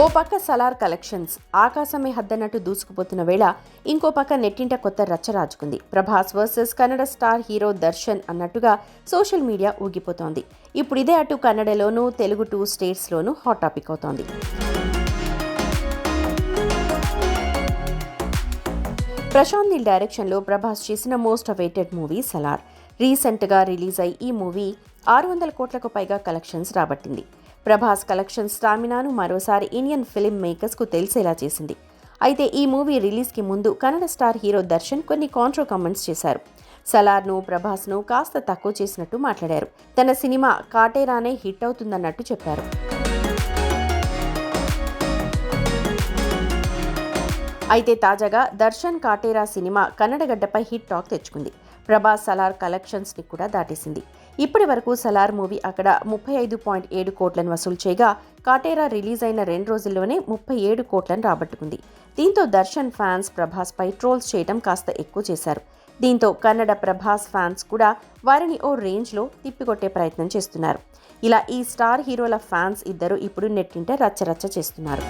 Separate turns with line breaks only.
ఓ పక్క సలార్ కలెక్షన్స్ ఆకాశమే హద్దన్నట్టు దూసుకుపోతున్న వేళ ఇంకో పక్క నెట్టింట కొత్త రచ్చ రాజుకుంది. Prabhas versus Kannada star hero Darshan అన్నట్టుగా సోషల్ మీడియా ఊగిపోతోంది. ఇప్పుడు ఇదే అటు కన్నడలోనూ తెలుగు 2 స్టేట్స్లోనూ హాట్ టాపిక్ అవుతోంది. ప్రశాంత్ నీల్ డైరెక్షన్లో ప్రభాస్ చేసిన మోస్ట్ అవైటెడ్ మూవీ సలార్. రీసెంట్గా రిలీజ్ అయి ఈ మూవీ 600 కోట్లకు పైగా కలెక్షన్స్ రాబట్టింది. ప్రభాస్ కలెక్షన్ స్టామినాను మరోసారి ఇండియన్ ఫిల్మ్ మేకర్స్కు తెలిసేలా చేసింది. అయితే ఈ మూవీ రిలీజ్కి ముందు కన్నడ స్టార్ హీరో దర్శన్ కొన్ని కాంట్రో కామెంట్స్ చేశారు. సలార్ను ప్రభాస్ను కాస్త తక్కువ చేసినట్టు మాట్లాడారు. తన సినిమా కాటేరానే హిట్ అవుతుందన్నట్టు చెప్పారు. అయితే తాజాగా దర్శన్ కాటేరా సినిమా కన్నడ గడ్డపై హిట్ టాక్ తెచ్చుకుంది. ప్రభాస్ సలార్ కలెక్షన్స్ని కూడా దాటేసింది. ఇప్పటి వరకు సలార్ మూవీ అక్కడ 35.7 కోట్లను వసూలు చేయగా కాటేరా రిలీజ్ అయిన 2 రోజుల్లోనే 37 కోట్లను రాబట్టుకుంది. దీంతో దర్శన్ ఫ్యాన్స్ ప్రభాస్పై ట్రోల్స్ చేయడం కాస్త ఎక్కువ చేశారు. దీంతో కన్నడ ప్రభాస్ ఫ్యాన్స్ కూడా వారిని ఓ రేంజ్లో తిప్పికొట్టే ప్రయత్నం చేస్తున్నారు. ఇలా ఈ స్టార్ హీరోల ఫ్యాన్స్ ఇద్దరు ఇప్పుడు నెట్టింట రచ్చరచ్చ చేస్తున్నారు.